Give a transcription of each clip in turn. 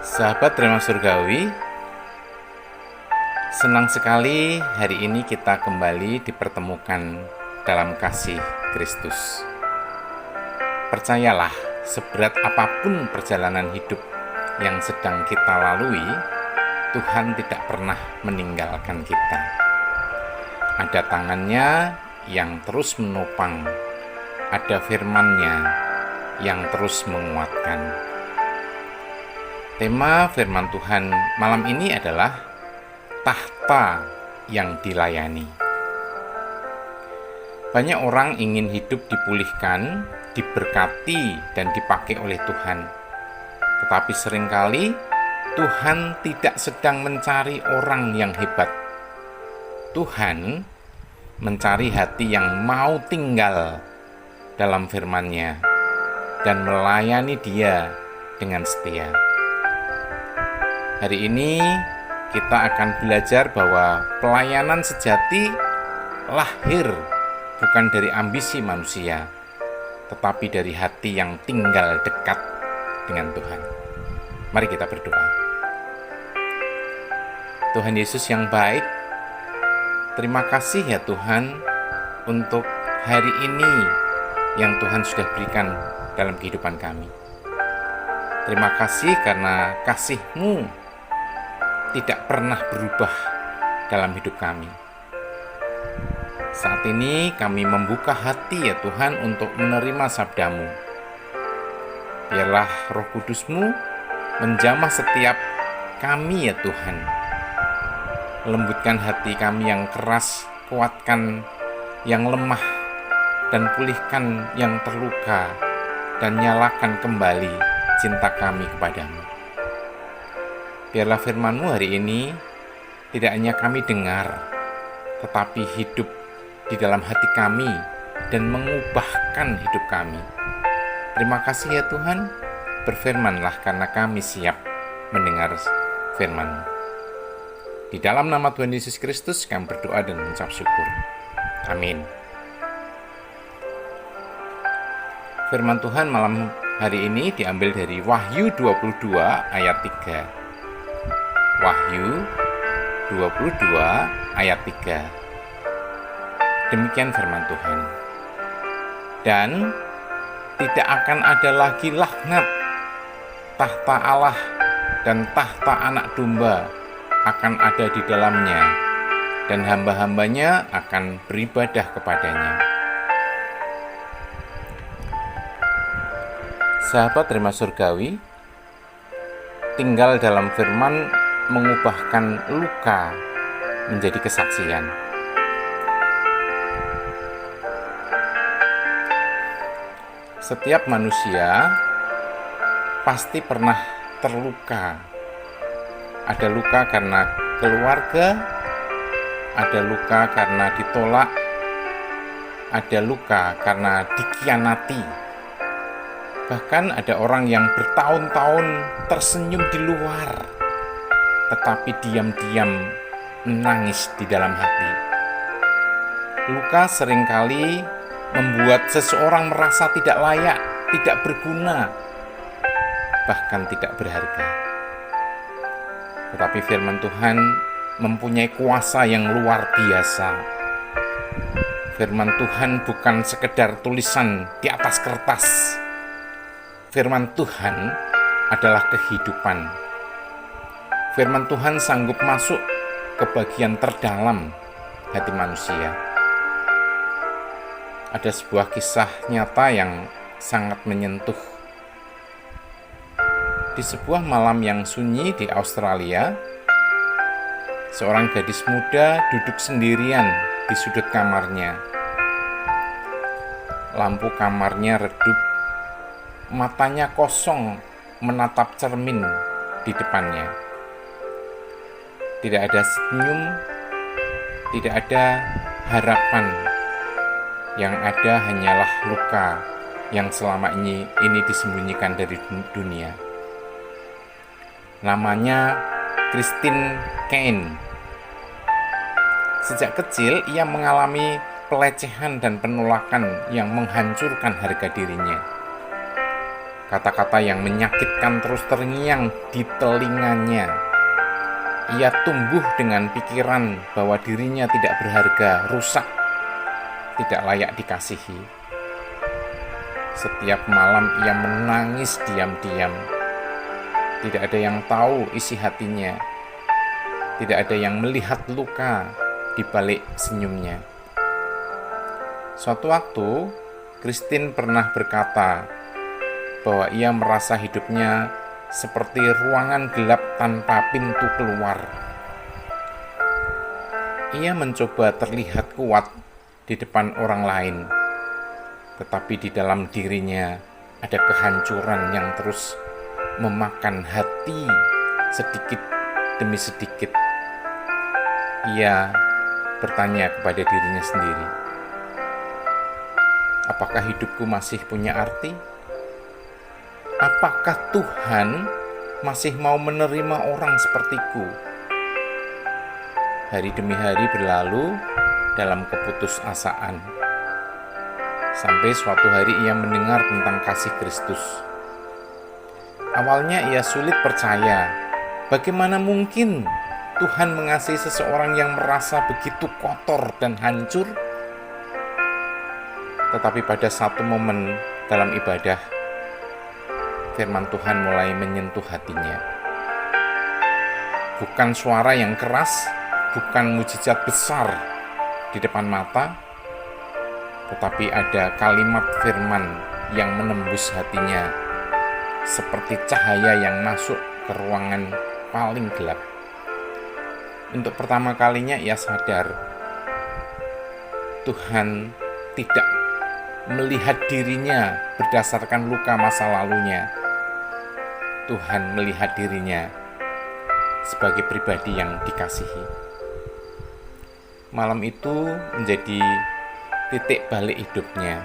Sahabat Rema Surgawi, senang sekali hari ini kita kembali dipertemukan dalam kasih Kristus. Percayalah, seberat apapun perjalanan hidup yang sedang kita lalui, Tuhan tidak pernah meninggalkan kita. Ada tangannya yang terus menopang, ada firman-Nya yang terus menguatkan. Tema firman Tuhan malam ini adalah tahta yang dilayani. Banyak orang ingin hidup dipulihkan, diberkati, dan dipakai oleh Tuhan. Tetapi seringkali Tuhan tidak sedang mencari orang yang hebat. Tuhan mencari hati yang mau tinggal dalam firman-Nya dan melayani Dia dengan setia. Hari ini kita akan belajar bahwa pelayanan sejati lahir bukan dari ambisi manusia, tetapi dari hati yang tinggal dekat dengan Tuhan. Mari kita berdoa. Tuhan Yesus yang baik, terima kasih ya Tuhan untuk hari ini yang Tuhan sudah berikan dalam kehidupan kami. Terima kasih karena kasih-Mu tidak pernah berubah dalam hidup kami. Saat ini kami membuka hati ya Tuhan untuk menerima sabda-Mu. Biarlah Roh Kudus-Mu menjamah setiap kami ya Tuhan. Lembutkan hati kami yang keras, kuatkan yang lemah, dan pulihkan yang terluka, dan nyalakan kembali cinta kami kepadamu. Biarlah firman-Mu hari ini tidak hanya kami dengar, tetapi hidup di dalam hati kami dan mengubahkan hidup kami. Terima kasih ya Tuhan, berfirmanlah karena kami siap mendengar firman-Mu. Di dalam nama Tuhan Yesus Kristus kami berdoa dan mengucap syukur. Amin. Firman Tuhan malam hari ini diambil dari Wahyu 22 ayat 3. Wahyu 22 ayat 3. Demikian firman Tuhan. Dan tidak akan ada lagi laknat. Tahta Allah dan tahta anak domba akan ada di dalamnya, dan hamba-hambanya akan beribadah kepadanya. Sahabat Rema Surgawi, tinggal dalam firman mengubahkan luka menjadi kesaksian. Setiap manusia pasti pernah terluka. Ada luka karena keluarga, ada luka karena ditolak, ada luka karena dikhianati. Bahkan ada orang yang bertahun-tahun tersenyum di luar, tetapi diam-diam menangis di dalam hati. Luka seringkali membuat seseorang merasa tidak layak, tidak berguna, bahkan tidak berharga. Tetapi firman Tuhan mempunyai kuasa yang luar biasa. Firman Tuhan bukan sekedar tulisan di atas kertas. Firman Tuhan adalah kehidupan. Firman Tuhan sanggup masuk ke bagian terdalam hati manusia. Ada sebuah kisah nyata yang sangat menyentuh. Di sebuah malam yang sunyi di Australia, seorang gadis muda duduk sendirian di sudut kamarnya. Lampu kamarnya redup, matanya kosong menatap cermin di depannya. Tidak ada senyum, tidak ada harapan. Yang ada hanyalah luka yang selama ini disembunyikan dari dunia. Namanya Christine Caine. Sejak kecil ia mengalami pelecehan dan penolakan yang menghancurkan harga dirinya. Kata-kata yang menyakitkan terus terngiang di telinganya. Ia tumbuh dengan pikiran bahwa dirinya tidak berharga, rusak, tidak layak dikasihi. Setiap malam ia menangis diam-diam. Tidak ada yang tahu isi hatinya. Tidak ada yang melihat luka di balik senyumnya. Suatu waktu, Christine pernah berkata bahwa ia merasa hidupnya seperti ruangan gelap tanpa pintu keluar. Ia mencoba terlihat kuat di depan orang lain, tetapi di dalam dirinya ada kehancuran yang terus memakan hati sedikit demi sedikit. Ia bertanya kepada dirinya sendiri, apakah hidupku masih punya arti? Apakah Tuhan masih mau menerima orang sepertiku? Hari demi hari berlalu dalam keputusasaan. Sampai suatu hari ia mendengar tentang kasih Kristus. Awalnya ia sulit percaya. Bagaimana mungkin Tuhan mengasihi seseorang yang merasa begitu kotor dan hancur? Tetapi pada satu momen dalam ibadah, firman Tuhan mulai menyentuh hatinya. Bukan suara yang keras, bukan mujizat besar di depan mata, tetapi ada kalimat firman yang menembus hatinya seperti cahaya yang masuk ke ruangan paling gelap. Untuk pertama kalinya ia sadar Tuhan tidak melihat dirinya berdasarkan luka masa lalunya. Tuhan melihat dirinya sebagai pribadi yang dikasihi. Malam itu menjadi titik balik hidupnya.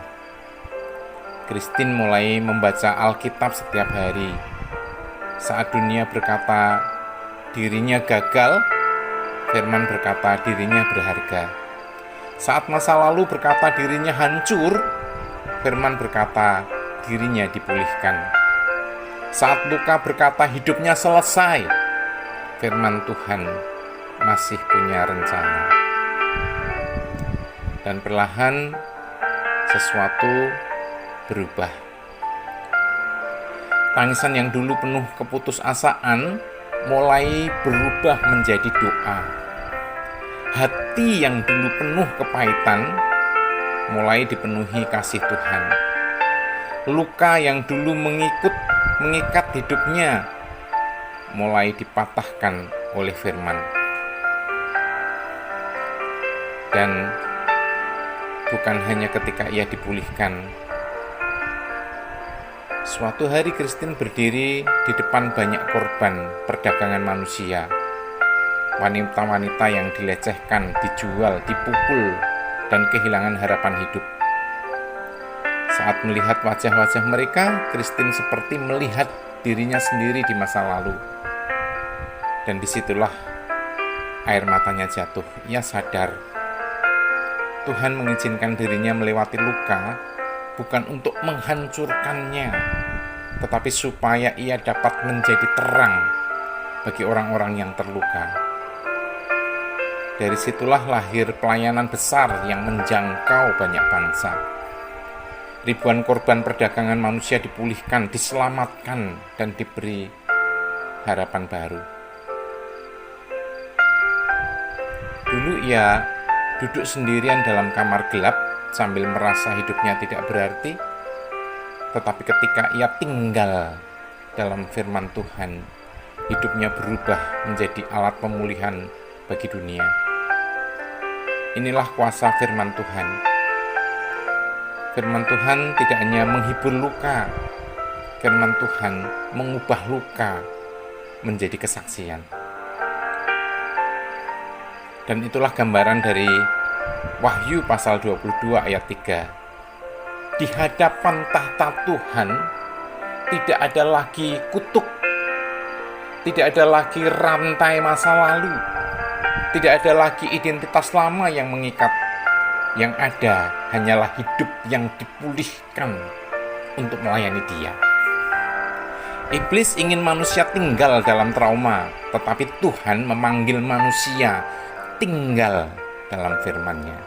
Christine mulai membaca Alkitab setiap hari. Saat dunia berkata dirinya gagal, firman berkata dirinya berharga. Saat masa lalu berkata dirinya hancur, firman berkata dirinya dipulihkan. Saat luka berkata hidupnya selesai, firman Tuhan masih punya rencana. Dan perlahan sesuatu berubah. Tangisan yang dulu penuh keputusasaan mulai berubah menjadi doa. Hati yang dulu penuh kepahitan mulai dipenuhi kasih Tuhan. Luka yang dulu mengikat hidupnya mulai dipatahkan oleh firman. Dan bukan hanya ketika ia dipulihkan. Suatu hari Christine berdiri di depan banyak korban perdagangan manusia. Wanita-wanita yang dilecehkan, dijual, dipukul, dan kehilangan harapan hidup. Saat melihat wajah-wajah mereka, Christine seperti melihat dirinya sendiri di masa lalu. Dan disitulah air matanya jatuh. Ia sadar Tuhan mengizinkan dirinya melewati luka bukan untuk menghancurkannya, tetapi supaya ia dapat menjadi terang bagi orang-orang yang terluka. Dari situlah lahir pelayanan besar yang menjangkau banyak bangsa. Ribuan korban perdagangan manusia dipulihkan, diselamatkan, dan diberi harapan baru. Dulu ia duduk sendirian dalam kamar gelap sambil merasa hidupnya tidak berarti. Tetapi ketika ia tinggal dalam firman Tuhan, hidupnya berubah menjadi alat pemulihan bagi dunia. Inilah kuasa firman Tuhan. Firman Tuhan tidak hanya menghibur luka, firman Tuhan mengubah luka menjadi kesaksian. Dan itulah gambaran dari Wahyu pasal 22 ayat 3. Di hadapan tahta Tuhan tidak ada lagi kutuk, tidak ada lagi rantai masa lalu, tidak ada lagi identitas lama yang mengikat. Yang ada hanyalah hidup yang dipulihkan untuk melayani Dia. Iblis ingin manusia tinggal dalam trauma, tetapi Tuhan memanggil manusia tinggal dalam firman-Nya.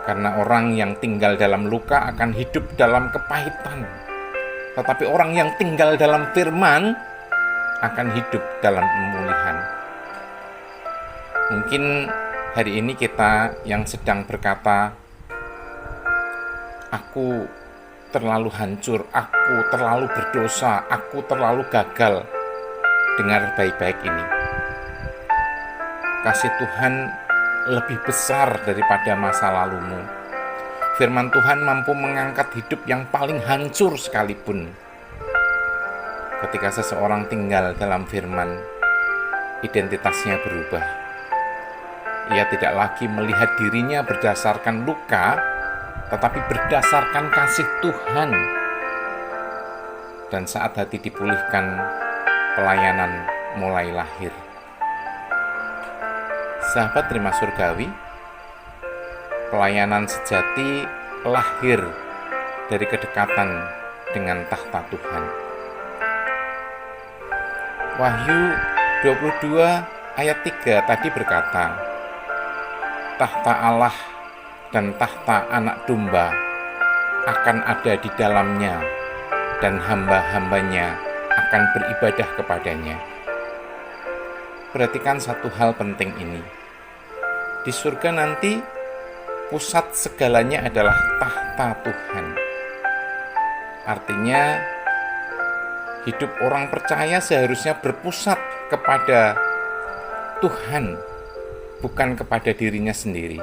Karena orang yang tinggal dalam luka akan hidup dalam kepahitan, tetapi orang yang tinggal dalam firman akan hidup dalam pemulihan. Mungkin hari ini kita yang sedang berkata, aku terlalu hancur, aku terlalu berdosa, aku terlalu gagal. Dengar baik-baik ini. Kasih Tuhan lebih besar daripada masa lalumu. Firman Tuhan mampu mengangkat hidup yang paling hancur sekalipun. Ketika seseorang tinggal dalam firman, identitasnya berubah. Ia tidak lagi melihat dirinya berdasarkan luka, tetapi berdasarkan kasih Tuhan. Dan saat hati dipulihkan, pelayanan mulai lahir. Sahabat terima surgawi, pelayanan sejati lahir dari kedekatan dengan tahta Tuhan. Wahyu 22 ayat 3 tadi berkata, tahta Allah dan tahta anak domba akan ada di dalamnya, dan hamba-hambanya akan beribadah kepadanya. Perhatikan satu hal penting ini. Di surga nanti, pusat segalanya adalah tahta Tuhan. Artinya, hidup orang percaya seharusnya berpusat kepada Tuhan, bukan kepada dirinya sendiri.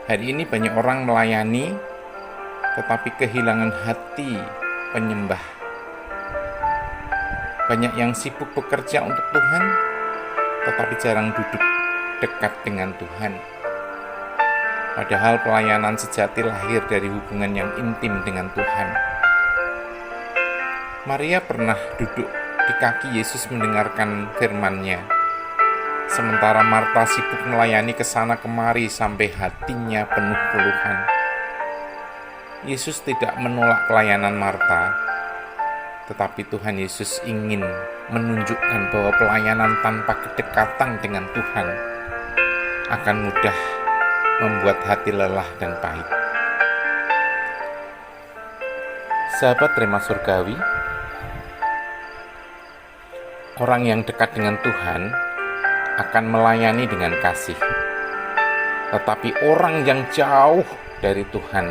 Hari ini banyak orang melayani, tetapi kehilangan hati penyembah. Banyak yang sibuk bekerja untuk Tuhan, tetapi jarang duduk dekat dengan Tuhan. Padahal pelayanan sejati lahir dari hubungan yang intim dengan Tuhan. Maria pernah duduk di kaki Yesus mendengarkan firman-Nya. Sementara Marta sibuk melayani ke sana kemari sampai hatinya penuh keluhan. Yesus tidak menolak pelayanan Marta, tetapi Tuhan Yesus ingin menunjukkan bahwa pelayanan tanpa kedekatan dengan Tuhan akan mudah membuat hati lelah dan pahit. Sahabat terima surgawi, orang yang dekat dengan Tuhan akan melayani dengan kasih. Tetapi orang yang jauh dari Tuhan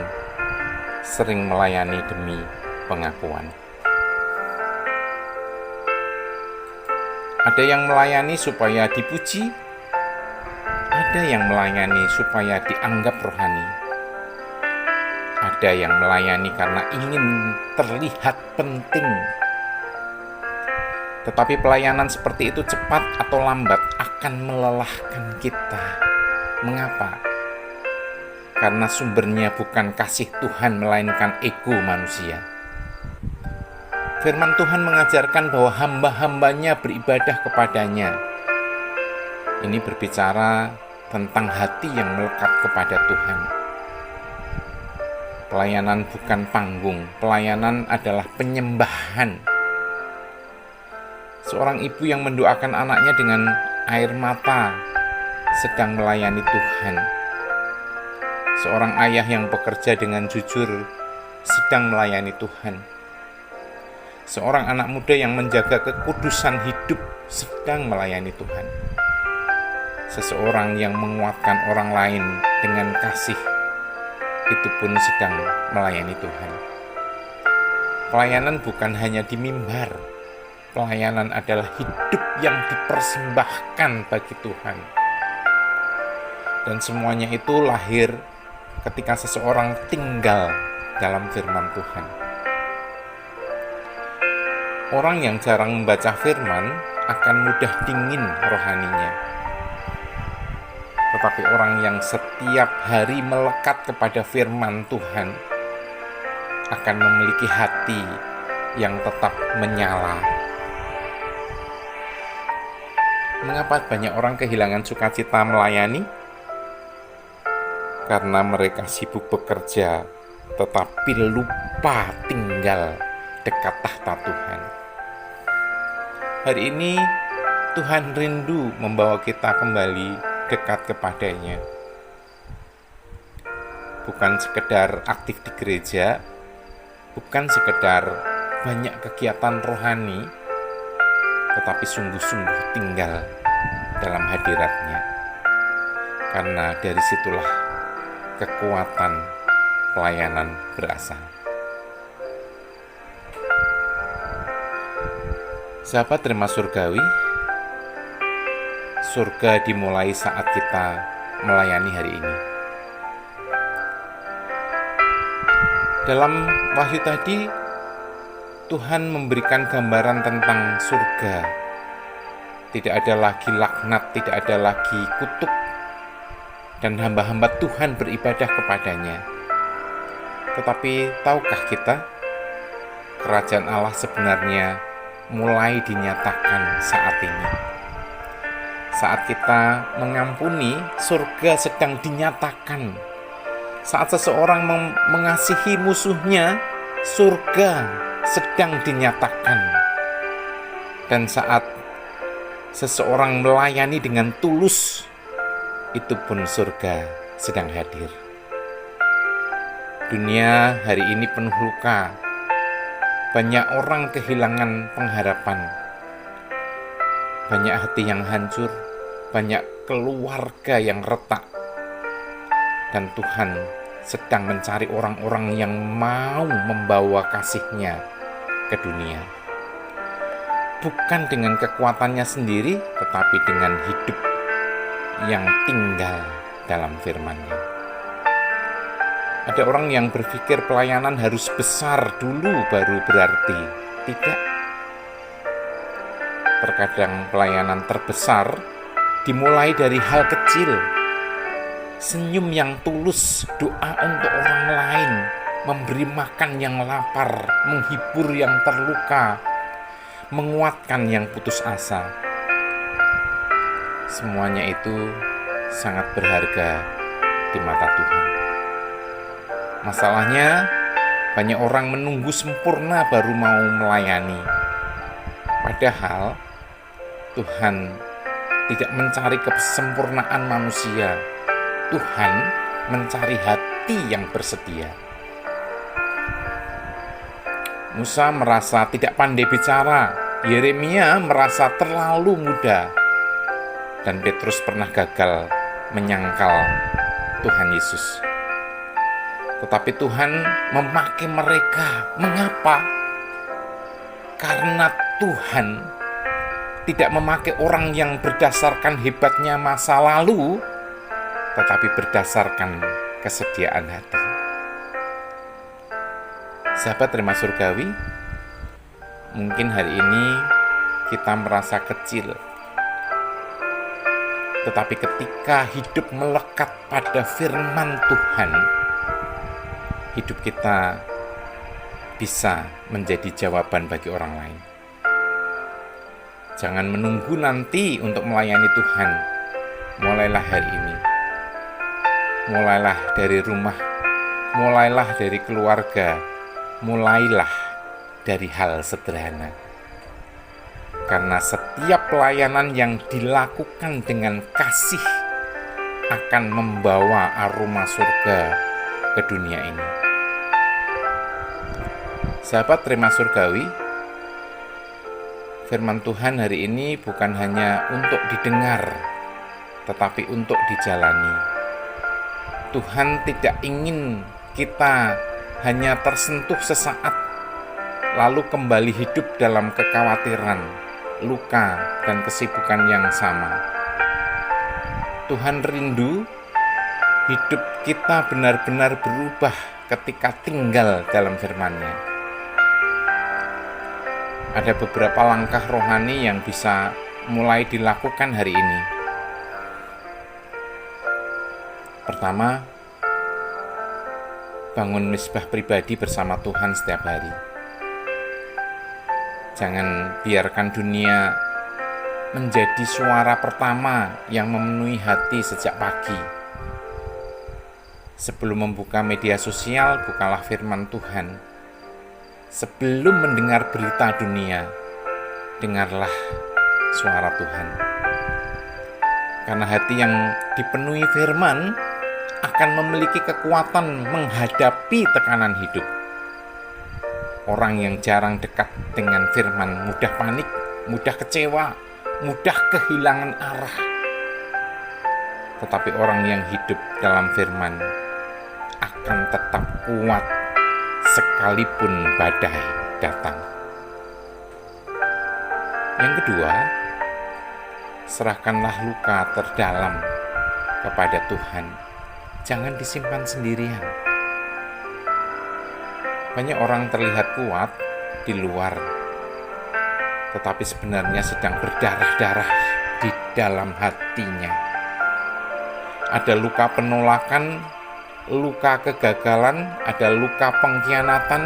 sering melayani demi pengakuan. Ada yang melayani supaya dipuji, ada yang melayani supaya dianggap rohani, ada yang melayani karena ingin terlihat penting. Tetapi pelayanan seperti itu cepat atau lambat akan melelahkan kita. Mengapa? Karena sumbernya bukan kasih Tuhan, melainkan ego manusia. Firman Tuhan mengajarkan bahwa hamba-hambanya beribadah kepadanya. Ini berbicara tentang hati yang melekat kepada Tuhan. Pelayanan bukan panggung, pelayanan adalah penyembahan. Seorang ibu yang mendoakan anaknya dengan air mata sedang melayani Tuhan. Seorang ayah yang bekerja dengan jujur sedang melayani Tuhan. Seorang anak muda yang menjaga kekudusan hidup sedang melayani Tuhan. Seseorang yang menguatkan orang lain dengan kasih, itu pun sedang melayani Tuhan. Pelayanan bukan hanya di mimbar. Pelayanan adalah hidup yang dipersembahkan bagi Tuhan. Dan semuanya itu lahir ketika seseorang tinggal dalam firman Tuhan. Orang yang jarang membaca firman akan mudah dingin rohaninya. Tetapi orang yang setiap hari melekat kepada firman Tuhan akan memiliki hati yang tetap menyala. Mengapa banyak orang kehilangan sukacita melayani? Karena mereka sibuk bekerja tetapi lupa tinggal dekat tahta Tuhan. Hari ini Tuhan rindu membawa kita kembali dekat kepadanya. Bukan sekedar aktif di gereja, bukan sekedar banyak kegiatan rohani, tetapi sungguh-sungguh tinggal dalam hadiratnya. Karena dari situlah kekuatan pelayanan berasal. Sahabat Rema Surgawi, surga dimulai saat kita melayani hari ini. Dalam Wahyu tadi, Tuhan memberikan gambaran tentang surga. Tidak ada lagi laknat, tidak ada lagi kutuk, dan hamba-hamba Tuhan beribadah kepadanya. Tetapi tahukah kita, kerajaan Allah sebenarnya mulai dinyatakan saat ini. Saat kita mengampuni, surga sedang dinyatakan. Saat seseorang mengasihi musuhnya, surga sedang dinyatakan. Dan saat seseorang melayani dengan tulus, itu pun surga sedang hadir. Dunia hari ini penuh luka. Banyak orang kehilangan pengharapan. Banyak hati yang hancur, banyak keluarga yang retak. Dan Tuhan sedang mencari orang-orang yang mau membawa kasih-Nya ke dunia. Bukan dengan kekuatannya sendiri, tetapi dengan hidup yang tinggal dalam firman-Nya. Ada orang yang berpikir pelayanan harus besar dulu baru berarti. Tidak. Terkadang pelayanan terbesar dimulai dari hal kecil. Senyum yang tulus, doa untuk orang lain, memberi makan yang lapar, menghibur yang terluka, menguatkan yang putus asa. Semuanya itu sangat berharga di mata Tuhan. Masalahnya, banyak orang menunggu sempurna baru mau melayani. Padahal, Tuhan tidak mencari kesempurnaan manusia. Tuhan mencari hati yang bersedia. Musa merasa tidak pandai bicara, Yeremia merasa terlalu muda, dan Petrus pernah gagal menyangkal Tuhan Yesus. Tetapi Tuhan memakai mereka. Mengapa? Karena Tuhan tidak memakai orang yang berdasarkan hebatnya masa lalu, tetapi berdasarkan kesediaan hati. Sahabat Rema Surgawi, mungkin hari ini kita merasa kecil, tetapi ketika hidup melekat pada firman Tuhan, hidup kita bisa menjadi jawaban bagi orang lain. Jangan menunggu nanti untuk melayani Tuhan. Mulailah hari ini. Mulailah dari rumah, mulailah dari keluarga, mulailah dari hal sederhana. Karena setiap pelayanan yang dilakukan dengan kasih akan membawa aroma surga ke dunia ini. Sahabat Rema Surgawi, firman Tuhan hari ini bukan hanya untuk didengar, tetapi untuk dijalani. Tuhan tidak ingin kita hanya tersentuh sesaat, lalu kembali hidup dalam kekhawatiran, luka, dan kesibukan yang sama. Tuhan rindu hidup kita benar-benar berubah ketika tinggal dalam firman-Nya. Ada beberapa langkah rohani yang bisa mulai dilakukan hari ini. Pertama, bangun misbah pribadi bersama Tuhan setiap hari. Jangan biarkan dunia menjadi suara pertama yang memenuhi hati sejak pagi. Sebelum membuka media sosial, bukalah firman Tuhan. Sebelum mendengar berita dunia, dengarlah suara Tuhan. Karena hati yang dipenuhi firman akan memiliki kekuatan menghadapi tekanan hidup. Orang yang jarang dekat dengan firman mudah panik, mudah kecewa, mudah kehilangan arah. Tetapi orang yang hidup dalam firman akan tetap kuat sekalipun badai datang. Yang kedua, serahkanlah luka terdalam kepada Tuhan. Jangan disimpan sendirian. Banyak orang terlihat kuat di luar, tetapi sebenarnya sedang berdarah-darah di dalam hatinya. Ada luka penolakan, luka kegagalan, ada luka pengkhianatan,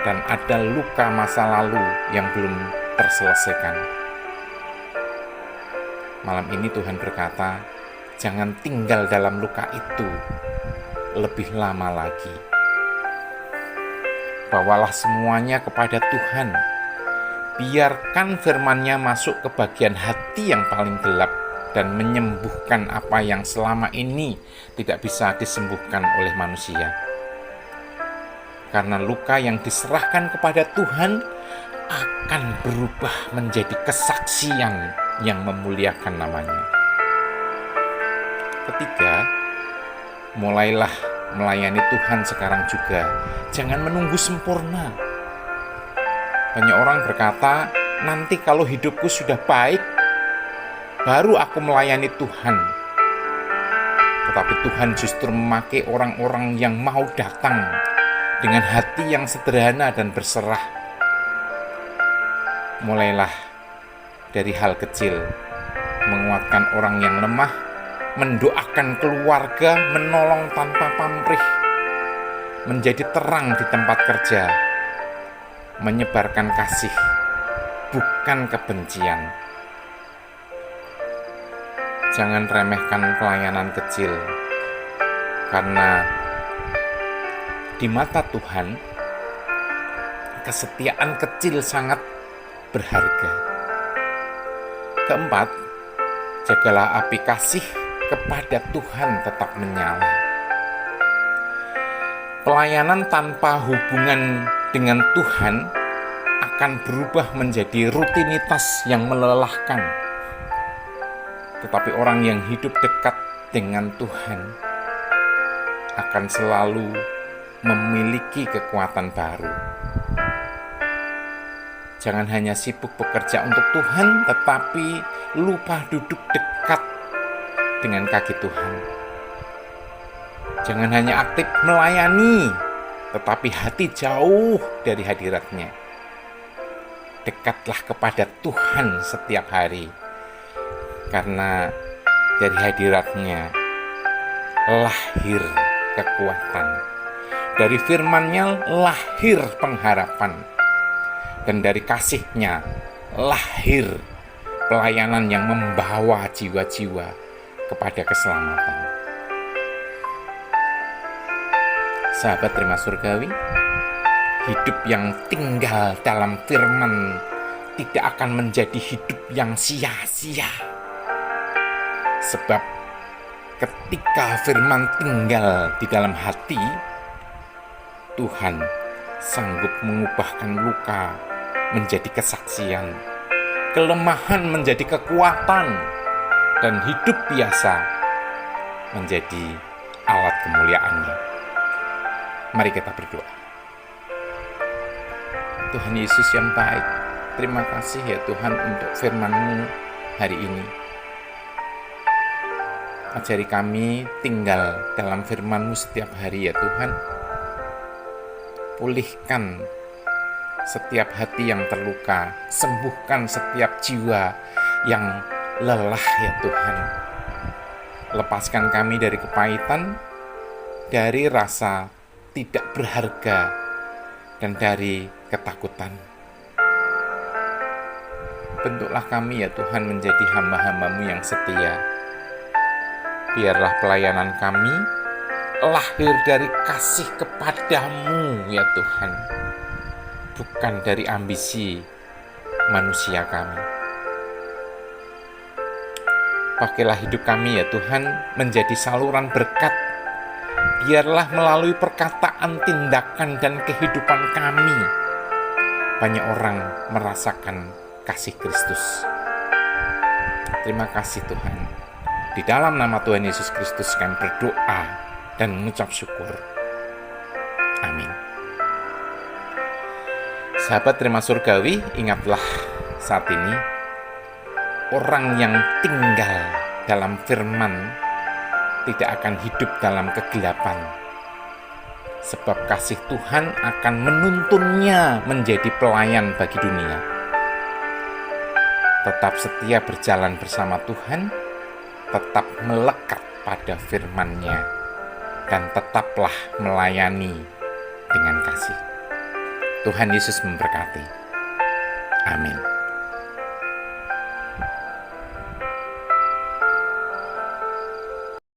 dan ada luka masa lalu yang belum terselesaikan. Malam ini Tuhan berkata, jangan tinggal dalam luka itu lebih lama lagi. Bawalah semuanya kepada Tuhan. Biarkan firman-Nya masuk ke bagian hati yang paling gelap dan menyembuhkan apa yang selama ini tidak bisa disembuhkan oleh manusia. Karena luka yang diserahkan kepada Tuhan akan berubah menjadi kesaksian yang memuliakan namanya. Ketiga, mulailah melayani Tuhan sekarang juga. Jangan menunggu sempurna. Banyak orang berkata, nanti kalau hidupku sudah baik, baru aku melayani Tuhan. Tetapi Tuhan justru memakai orang-orang yang mau datang dengan hati yang sederhana dan berserah. Mulailah dari hal kecil, menguatkan orang yang lemah, mendoakan keluarga, menolong tanpa pamrih, menjadi terang di tempat kerja, menyebarkan kasih, bukan kebencian. Jangan remehkan pelayanan kecil, karena di mata Tuhan, kesetiaan kecil sangat berharga. Keempat, jagalah api kasih kepada Tuhan tetap menyala. Pelayanan tanpa hubungan dengan Tuhan akan berubah menjadi rutinitas yang melelahkan. Tetapi orang yang hidup dekat dengan Tuhan akan selalu memiliki kekuatan baru. Jangan hanya sibuk bekerja untuk Tuhan, tetapi lupa duduk dekat dengan kaki Tuhan. Jangan hanya aktif melayani, tetapi hati jauh dari hadirat-Nya. Dekatlah kepada Tuhan setiap hari, karena dari hadirat-Nya lahir kekuatan. Dari firman-Nya lahir pengharapan. Dan dari kasih-Nya lahir pelayanan yang membawa jiwa-jiwa kepada keselamatan. Sahabat Rema Surgawi, hidup yang tinggal dalam firman tidak akan menjadi hidup yang sia-sia. Sebab ketika firman tinggal di dalam hati, Tuhan sanggup mengubahkan luka menjadi kesaksian, kelemahan menjadi kekuatan, dan hidup biasa menjadi alat kemuliaan-Nya. Mari kita berdoa. Tuhan Yesus yang baik, terima kasih ya Tuhan untuk firman-Mu hari ini. Ajari kami tinggal dalam firman-Mu setiap hari ya Tuhan. Pulihkan setiap hati yang terluka, sembuhkan setiap jiwa yang lelah ya Tuhan. Lepaskan kami dari kepahitan, dari rasa tidak berharga, dan dari ketakutan. Bentuklah kami ya Tuhan menjadi hamba-hamba-Mu yang setia. Biarlah pelayanan kami lahir dari kasih kepadamu ya Tuhan, bukan dari ambisi manusia kami. Pakailah hidup kami ya Tuhan menjadi saluran berkat. Biarlah melalui perkataan, tindakan, dan kehidupan kami banyak orang merasakan kasih Kristus. Terima kasih Tuhan. Di dalam nama Tuhan Yesus Kristus kami berdoa dan mengucap syukur. Amin. Sahabat Rema Surgawi, ingatlah saat ini, orang yang tinggal dalam firman tidak akan hidup dalam kegelapan, sebab kasih Tuhan akan menuntunnya menjadi pelayan bagi dunia. Tetap setia berjalan bersama Tuhan, tetap melekat pada firman-Nya, dan tetaplah melayani dengan kasih. Tuhan Yesus memberkati. Amin.